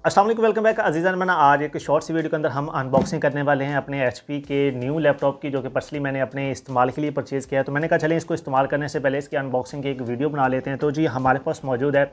अस्सलाम वालेकुम, welcome back अजीज़ान। मैंने आज एक शॉर्ट सी वीडियो के अंदर हम अनबॉक्सिंग करने वाले हैं अपने HP के न्यू लैपटॉप की, जो कि पर्सनली मैंने अपने इस्तेमाल के लिए परचेज़ किया है। तो मैंने कहा चलें इसको इस्तेमाल करने से पहले इसकी अनबॉक्सिंग की एक वीडियो बना लेते हैं। तो जी हमारे पास मौजूद है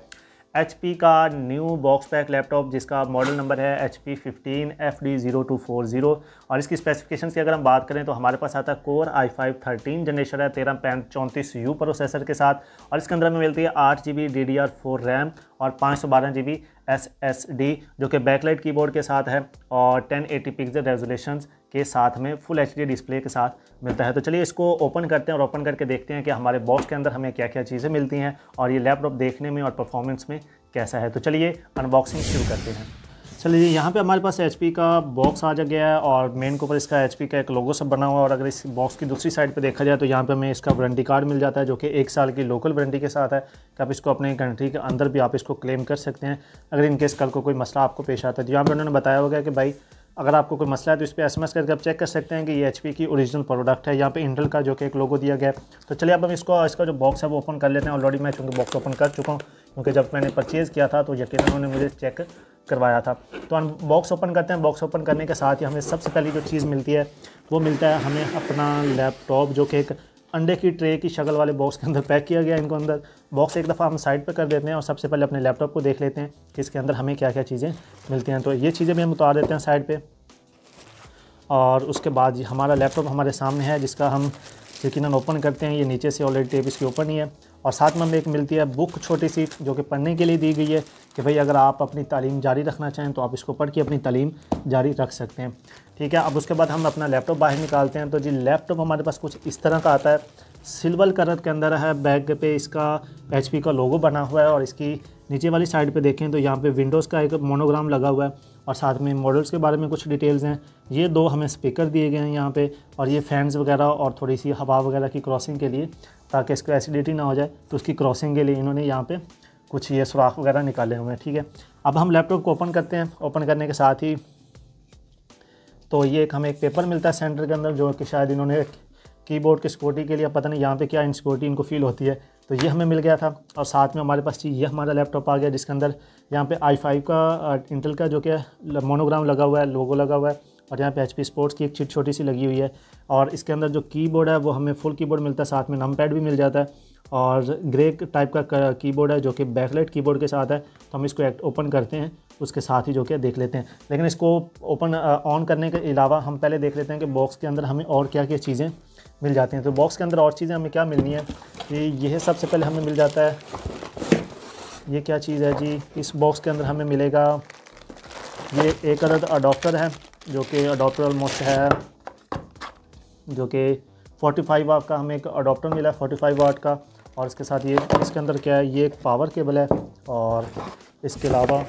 HP का न्यू बॉक्स पैक लैपटॉप, जिसका मॉडल नंबर है HP 15FD0240। और इसकी स्पेसिफिकेशन की अगर हम बात करें तो हमारे पास आता है कोर i5 13 जनरेशन है 13.34U प्रोसेसर के साथ। और इसके अंदर हमें मिलती है 8GB DDR4 रैम और 512GB SSD, जो कि बैकलाइट कीबोर्ड के साथ है और 1080 पिक्सल रेजोल्यूशन के साथ में फुल HD डिस्प्ले के साथ मिलता है। तो चलिए इसको ओपन करते हैं और ओपन करके देखते हैं कि हमारे बॉक्स के अंदर हमें क्या क्या चीज़ें मिलती हैं और ये लैपटॉप देखने में और परफॉर्मेंस में कैसा है। तो चलिए अनबॉक्सिंग शुरू करते हैं। चलिए यहाँ पे हमारे पास HP का बॉक्स आ जा गया है और मेन के ऊपर इसका HP का एक लोगो सब बना हुआ है। और अगर इस बॉक्स की दूसरी साइड पे देखा जाए तो यहाँ पे हमें इसका वारंटी कार्ड मिल जाता है, जो कि 1 साल की लोकल वारंटी के साथ है कि आप इसको अपने कंट्री के अंदर भी आप इसको क्लेम कर सकते हैं अगर इनकेस कल को कोई मसला आपको पेश आता है। तो यहाँ पर उन्होंने बताया होगा कि भाई अगर आपको कोई मसला है तो इस पर SMS करके आप चेक कर सकते हैं कि ये HP की ओरिजिनल प्रोडक्ट है। यहाँ पे इंटेल का जो कि एक लोगो दिया गया है। तो चलिए अब हम इसका जो बॉक्स है वो ओपन कर लेते हैं। ऑलरेडी मैं चूँकि बॉक्स ओपन कर चुका हूँ, क्योंकि जब मैंने परचेज़ किया था तो यकीनन उन्होंने मुझे चेक करवाया था। तो बॉक्स ओपन करते हैं। बॉक्स ओपन करने के साथ ही हमें सबसे पहली जो चीज़ मिलती है वो मिलता है हमें अपना लैपटॉप, जो कि एक अंडे की ट्रे की शक्ल वाले बॉक्स के अंदर पैक किया गया है। इनको अंदर बॉक्स एक दफ़ा हम साइड पर कर देते हैं और सबसे पहले अपने लैपटॉप को देख लेते हैं कि इसके अंदर हमें क्या क्या चीज़ें मिलती हैं। तो ये चीज़ें भी हम उतार देते हैं साइड पर। और उसके बाद हमारा लैपटॉप हमारे सामने है, जिसका हम यकीनन ओपन करते हैं। ये नीचे से ऑलरेडी टेप इसकी ओपन ही है। और साथ में हमें एक मिलती है बुक छोटी सी, जो कि पढ़ने के लिए दी गई है कि भाई अगर आप अपनी तालीम जारी रखना चाहें तो आप इसको पढ़ के अपनी तालीम जारी रख सकते हैं। ठीक है, अब उसके बाद हम अपना लैपटॉप बाहर निकालते हैं। तो जी लैपटॉप हमारे पास कुछ इस तरह का आता है, सिल्वर कलर के अंदर है। बैक पे इसका HP का लोगो बना हुआ है और इसकी नीचे वाली साइड पे देखें तो यहाँ पे विंडोज़ का एक मोनोग्राम लगा हुआ है और साथ में मॉडल्स के बारे में कुछ डिटेल्स हैं। ये 2 हमें स्पीकर दिए गए हैं यहाँ पे, और ये फैंस वगैरह और थोड़ी सी हवा वगैरह की क्रॉसिंग के लिए, ताकि इसको एसिडिटी ना हो जाए तो उसकी क्रॉसिंग के लिए इन्होंने यहाँ पे कुछ ये सुराख वगैरह निकाले हुए हैं। ठीक है, अब हम लैपटॉप को ओपन करते हैं। ओपन करने के साथ ही तो ये हमें एक पेपर मिलता है सेंटर के अंदर, जो कि शायद इन्होंने कीबोर्ड की सिक्योरिटी के लिए, पता नहीं यहाँ पे क्या इनसिक्योरिटी इनको फील होती है, तो ये हमें मिल गया था। और साथ में हमारे पास ये हमारा लैपटॉप आ गया, जिसके अंदर यहाँ पे i5 का इंटेल का जो कि मोनोग्राम लगा हुआ है, लोगो लगा हुआ है। और यहाँ पे HP स्पोर्ट्स की एक चिट छोटी सी लगी हुई है। और इसके अंदर जो कीबोर्ड है वो हमें फुल कीबोर्ड मिलता है, साथ में नमपैड भी मिल जाता है। और ग्रे टाइप का कीबोर्ड है, जो कि बैकलाइट कीबोर्ड के साथ है। तो हम इसको ओपन करते हैं, उसके साथ ही जो कि देख लेते हैं। लेकिन इसको ओपन ऑन करने के अलावा हम पहले देख लेते हैं कि बॉक्स के अंदर हमें और क्या क्या चीज़ें मिल जाती हैं। तो बॉक्स के अंदर और चीज़ें हमें क्या मिलनी है, ये सबसे पहले हमें मिल जाता है। ये क्या चीज़ है जी, इस बॉक्स के अंदर हमें मिलेगा ये एक अदद अडोप्टर है, जो कि अडोप्टर ऑलमोस्ट है, जो कि 45 वाट का हमें एक अडोप्टर मिला है 45 वाट का। और इसके साथ ये इसके अंदर क्या है, ये एक पावर केबल है। और इसके अलावा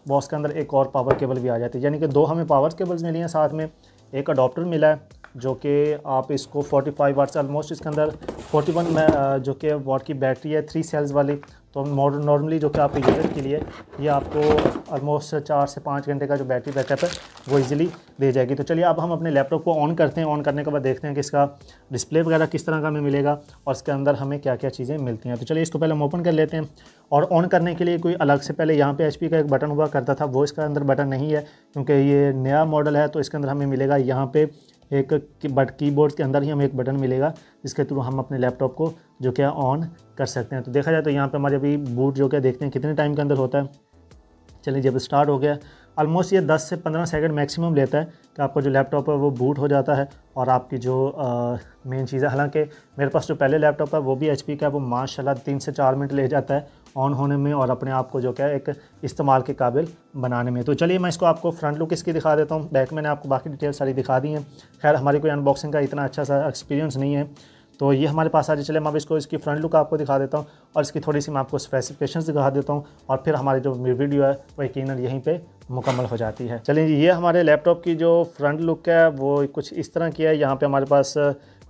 बॉक्स के अंदर एक और पावर केबल भी आ जाती है, यानी कि 2 हमें पावर केबल्स मिली हैं। साथ में एक अडोप्टर मिला है, जो कि आप इसको 45 वाट से ऑलमोस्ट इसके अंदर 41 में जो कि वाट की बैटरी है 3 सेल्स वाली। तो नॉर्मली जो कि आपके यूज़र के लिए ये आपको ऑलमोस्ट 4 से 5 घंटे का जो बैटरी बैकअप है वो इजीली दे जाएगी। तो चलिए अब हम अपने लैपटॉप को ऑन करते हैं। ऑन करने के बाद देखते हैं कि इसका डिस्प्ले वगैरह किस तरह का हमें मिलेगा और इसके अंदर हमें क्या क्या चीज़ें मिलती हैं। तो चलिए इसको पहले हम ओपन कर लेते हैं। और ऑन करने के लिए कोई अलग से पहले यहाँ पे HP का एक बटन हुआ करता था, वो इसका अंदर बटन नहीं है, क्योंकि ये नया मॉडल है। तो इसके अंदर हमें मिलेगा यहाँ पे एक कीबोर्ड के अंदर ही हमें एक बटन मिलेगा, जिसके थ्रू हम अपने लैपटॉप को जो क्या ऑन कर सकते हैं। तो देखा जाए तो यहाँ पे हमारे अभी बूट जो क्या देखते हैं कितने टाइम के अंदर होता है। चलिए जब स्टार्ट हो गया, ऑलमोस्ट ये 10 से 15 सेकंड मैक्सिमम लेता है कि आपका जो लैपटॉप है वो बूट हो जाता है। और आपकी जो मेन चीज़ है, हालांकि मेरे पास जो पहले लैपटॉप है वो भी HP का है, वो माशाल्लाह 3 से 4 मिनट ले जाता है ऑन होने में और अपने आप को जो क्या है एक इस्तेमाल के काबिल बनाने में। तो चलिए मैं इसको आपको फ्रंट लुक इसकी दिखा देता हूँ। बैक मैंने आपको बाकी डिटेल सारी दिखा दी हैं। खैर हमारी कोई अनबॉक्सिंग का इतना अच्छा सा एक्सपीरियंस नहीं है, तो ये हमारे पास आज चले मैं अब इसको इसकी फ्रंट लुक आपको दिखा देता हूँ और इसकी थोड़ी सी मैं आपको स्पेसिफिकेशंस दिखा देता हूँ। और फिर हमारी जो वीडियो है वो यकीनन यहीं पे मुकम्मल हो जाती है। चलिए ये हमारे लैपटॉप की जो फ्रंट लुक है वो कुछ इस तरह की है। यहाँ पे हमारे पास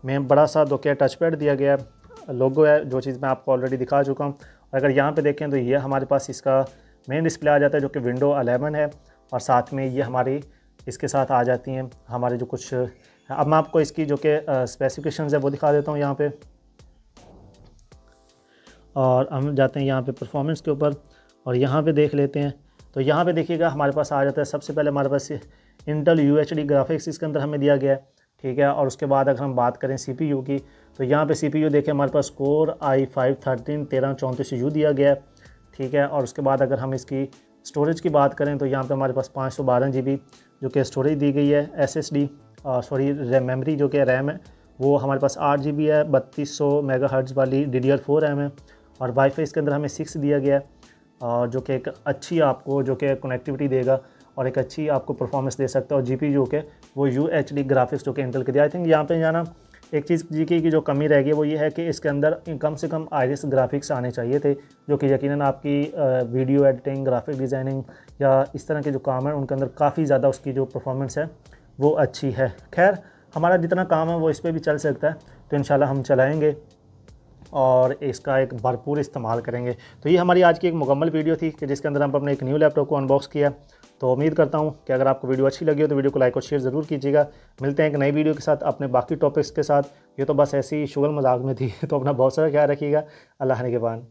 में बड़ा सा दोके टच पैड दिया गया है, लोगो है, जो चीज़ मैं आपको ऑलरेडी दिखा चुका हूँ। अगर यहाँ पे देखें तो ये हमारे पास इसका मेन डिस्प्ले आ जाता है, जो कि विंडो 11 है। और साथ में ये हमारी इसके साथ आ जाती हैं हमारे जो कुछ। अब मैं आपको इसकी जो कि स्पेसिफिकेशंस है वो दिखा देता हूँ यहाँ पे। और हम जाते हैं यहाँ पे परफॉर्मेंस के ऊपर और यहाँ पे देख लेते हैं तो यहाँ पे देखिएगा हमारे पास आ जाता है सबसे पहले हमारे पास इंटेल UHD ग्राफिक्स इसके अंदर हमें दिया गया है, ठीक है। और उसके बाद अगर हम बात करें CPU की, तो यहाँ पे CPU देखिए हमारे पास कोर i5 1334U दिया गया है, ठीक है। और उसके बाद अगर हम इसकी स्टोरेज की बात करें तो यहाँ पे हमारे पास 512 GB जो कि स्टोरेज दी गई है। SSD मेमोरी जो कि रैम है वो हमारे पास 8 GB है। 3200 मेगाहर्ट्ज़ वाली DDR4 रैम है। और वाईफाई इसके अंदर हमें 6 दिया गया है, जो कि एक अच्छी आपको जो कि कनेक्टिविटी देगा और एक अच्छी आपको परफॉर्मेंस दे सकता है। और GPU जो कि वो UHD ग्राफिक्स जो कि इंटेल के दिया। आई थिंक यहाँ पे जाना एक चीज़ GK की जो कमी रह गई वो ये है कि इसके अंदर कम से कम आईरिस ग्राफिक्स आने चाहिए थे, जो कि यकीनन आपकी वीडियो एडिटिंग, ग्राफिक डिज़ाइनिंग या इस तरह के जो काम है उनके अंदर काफ़ी ज़्यादा उसकी जो परफॉर्मेंस है वो अच्छी है। खैर हमारा जितना काम है वो इस पर भी चल सकता है, तो इंशाल्लाह हम चलाएँगे और इसका एक भरपूर इस्तेमाल करेंगे। तो ये हमारी आज की एक मुकम्मल वीडियो थी कि जिसके अंदर हम अपने एक न्यू लैपटॉप को अनबॉक्स किया। तो उम्मीद करता हूँ कि अगर आपको वीडियो अच्छी लगी हो तो वीडियो को लाइक और शेयर ज़रूर कीजिएगा। मिलते हैं एक नई वीडियो के साथ अपने बाकी टॉपिक्स के साथ। ये तो बस ऐसी शुगल मजाक में थी। तो अपना बहुत सारा ख्याल रखिएगा। अल्लाह निगहबान।